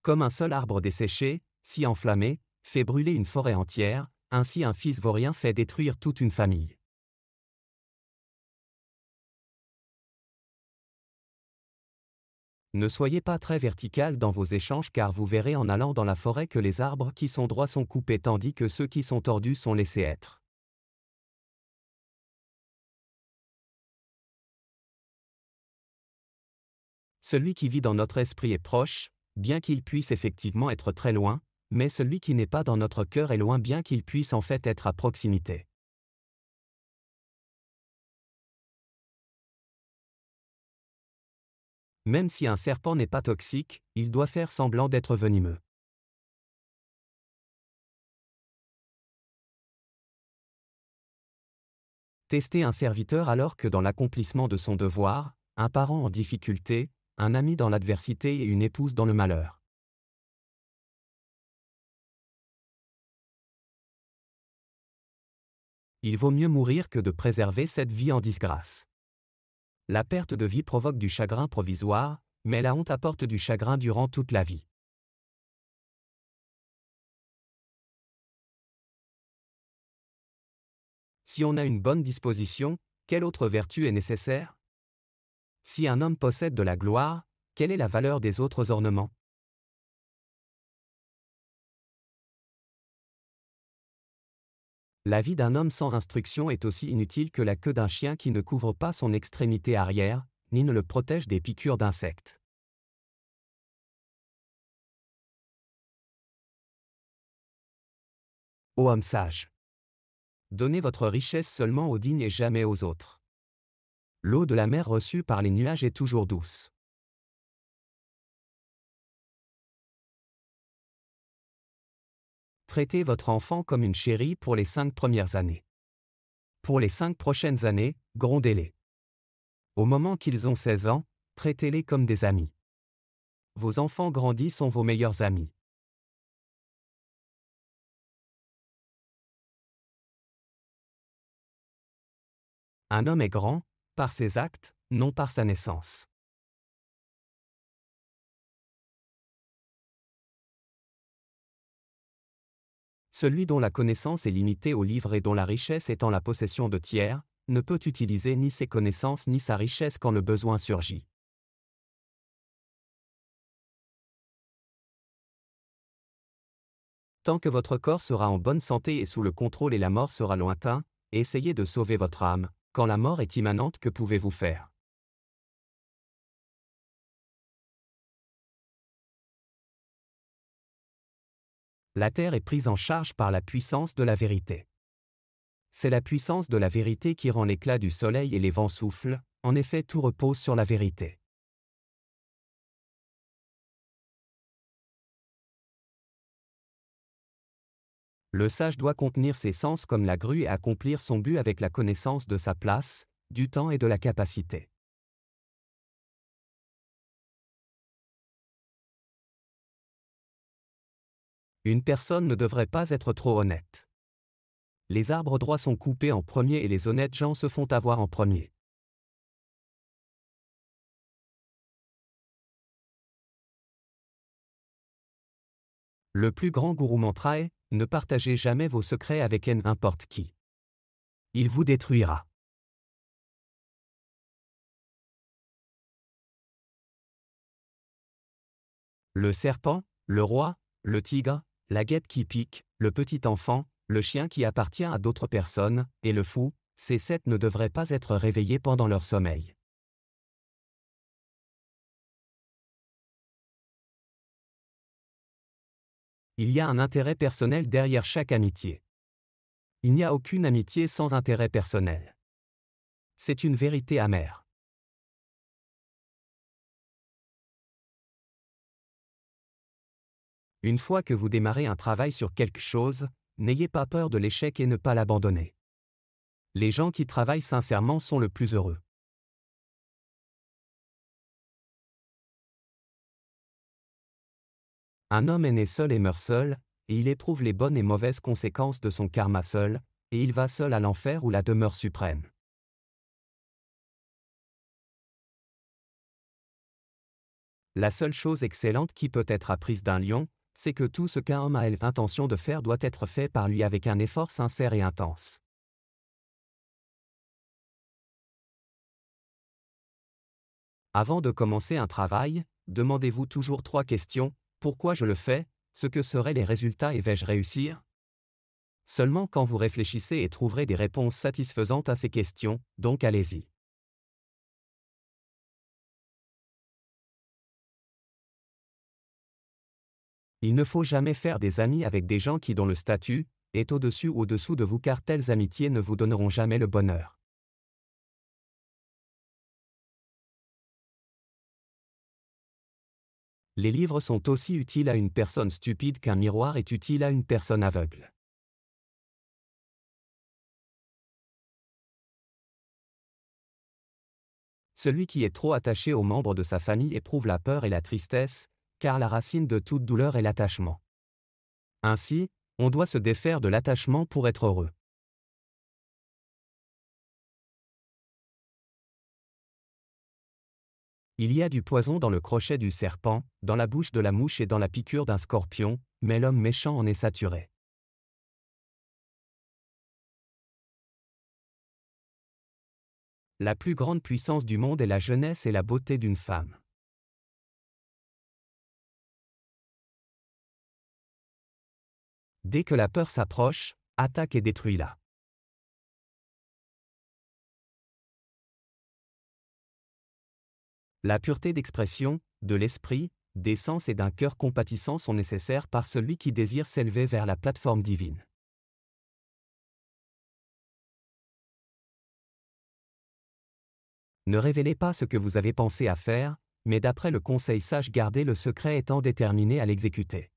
Comme un seul arbre desséché, si enflammé, fait brûler une forêt entière, ainsi un fils vaurien fait détruire toute une famille. Ne soyez pas très vertical dans vos échanges car vous verrez en allant dans la forêt que les arbres qui sont droits sont coupés tandis que ceux qui sont tordus sont laissés être. Celui qui vit dans notre esprit est proche, bien qu'il puisse effectivement être très loin, mais celui qui n'est pas dans notre cœur est loin bien qu'il puisse en fait être à proximité. Même si un serpent n'est pas toxique, il doit faire semblant d'être venimeux. Tester un serviteur alors que dans l'accomplissement de son devoir, un parent en difficulté, un ami dans l'adversité et une épouse dans le malheur. Il vaut mieux mourir que de préserver cette vie en disgrâce. La perte de vie provoque du chagrin provisoire, mais la honte apporte du chagrin durant toute la vie. Si on a une bonne disposition, quelle autre vertu est nécessaire? Si un homme possède de la gloire, quelle est la valeur des autres ornements? La vie d'un homme sans instruction est aussi inutile que la queue d'un chien qui ne couvre pas son extrémité arrière, ni ne le protège des piqûres d'insectes. Ô homme sage! Donnez votre richesse seulement aux dignes et jamais aux autres. L'eau de la mer reçue par les nuages est toujours douce. Traitez votre enfant comme une chérie pour les 5 premières années. Pour les 5 prochaines années, grondez-les. Au moment qu'ils ont 16 ans, traitez-les comme des amis. Vos enfants grandis sont vos meilleurs amis. Un homme est grand, par ses actes, non par sa naissance. Celui dont la connaissance est limitée aux livres et dont la richesse est en la possession de tiers, ne peut utiliser ni ses connaissances ni sa richesse quand le besoin surgit. Tant que votre corps sera en bonne santé et sous le contrôle et la mort sera lointain, essayez de sauver votre âme. Quand la mort est immanente, que pouvez-vous faire? La terre est prise en charge par la puissance de la vérité. C'est la puissance de la vérité qui rend l'éclat du soleil et les vents soufflent, en effet tout repose sur la vérité. Le sage doit contenir ses sens comme la grue et accomplir son but avec la connaissance de sa place, du temps et de la capacité. Une personne ne devrait pas être trop honnête. Les arbres droits sont coupés en premier et les honnêtes gens se font avoir en premier. Le plus grand gourou mantra est « Ne partagez jamais vos secrets avec n'importe qui. Il vous détruira. » Le serpent, le roi, le tigre, la guêpe qui pique, le petit enfant, le chien qui appartient à d'autres personnes, et le fou, ces 7 ne devraient pas être réveillés pendant leur sommeil. Il y a un intérêt personnel derrière chaque amitié. Il n'y a aucune amitié sans intérêt personnel. C'est une vérité amère. Une fois que vous démarrez un travail sur quelque chose, n'ayez pas peur de l'échec et ne pas l'abandonner. Les gens qui travaillent sincèrement sont le plus heureux. Un homme est né seul et meurt seul, et il éprouve les bonnes et mauvaises conséquences de son karma seul, et il va seul à l'enfer ou la demeure suprême. La seule chose excellente qui peut être apprise d'un lion, c'est que tout ce qu'un homme a l'intention de faire doit être fait par lui avec un effort sincère et intense. Avant de commencer un travail, demandez-vous toujours 3 questions. Pourquoi je le fais? Ce que seraient les résultats et vais-je réussir? Seulement quand vous réfléchissez et trouverez des réponses satisfaisantes à ces questions, donc allez-y. Il ne faut jamais faire des amis avec des gens dont le statut est au-dessus ou au-dessous de vous car telles amitiés ne vous donneront jamais le bonheur. Les livres sont aussi utiles à une personne stupide qu'un miroir est utile à une personne aveugle. Celui qui est trop attaché aux membres de sa famille éprouve la peur et la tristesse, car la racine de toute douleur est l'attachement. Ainsi, on doit se défaire de l'attachement pour être heureux. Il y a du poison dans le crochet du serpent, dans la bouche de la mouche et dans la piqûre d'un scorpion, mais l'homme méchant en est saturé. La plus grande puissance du monde est la jeunesse et la beauté d'une femme. Dès que la peur s'approche, attaque et détruis-la. La pureté d'expression, de l'esprit, des sens et d'un cœur compatissant sont nécessaires par celui qui désire s'élever vers la plateforme divine. Ne révélez pas ce que vous avez pensé à faire, mais d'après le conseil sage gardez le secret étant déterminé à l'exécuter.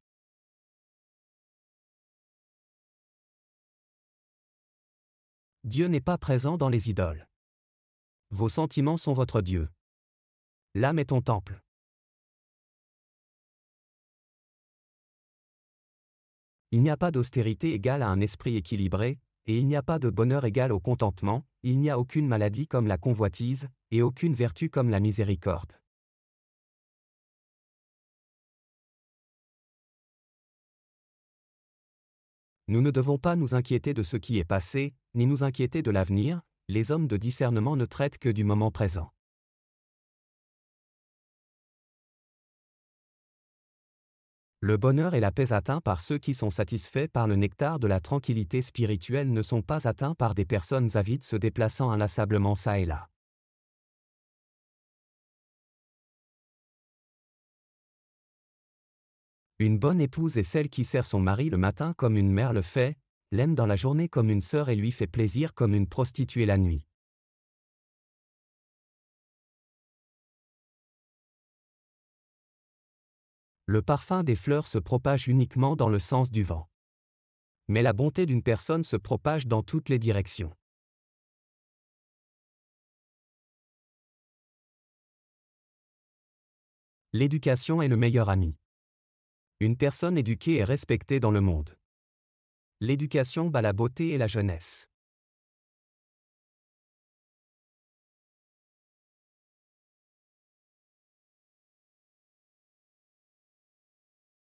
Dieu n'est pas présent dans les idoles. Vos sentiments sont votre Dieu. L'âme est ton temple. Il n'y a pas d'austérité égale à un esprit équilibré, et il n'y a pas de bonheur égal au contentement, il n'y a aucune maladie comme la convoitise, et aucune vertu comme la miséricorde. Nous ne devons pas nous inquiéter de ce qui est passé, ni nous inquiéter de l'avenir, les hommes de discernement ne traitent que du moment présent. Le bonheur et la paix atteints par ceux qui sont satisfaits par le nectar de la tranquillité spirituelle ne sont pas atteints par des personnes avides se déplaçant inlassablement çà et là. Une bonne épouse est celle qui sert son mari le matin comme une mère le fait, l'aime dans la journée comme une sœur et lui fait plaisir comme une prostituée la nuit. Le parfum des fleurs se propage uniquement dans le sens du vent. Mais la bonté d'une personne se propage dans toutes les directions. L'éducation est le meilleur ami. Une personne éduquée est respectée dans le monde. L'éducation bat la beauté et la jeunesse.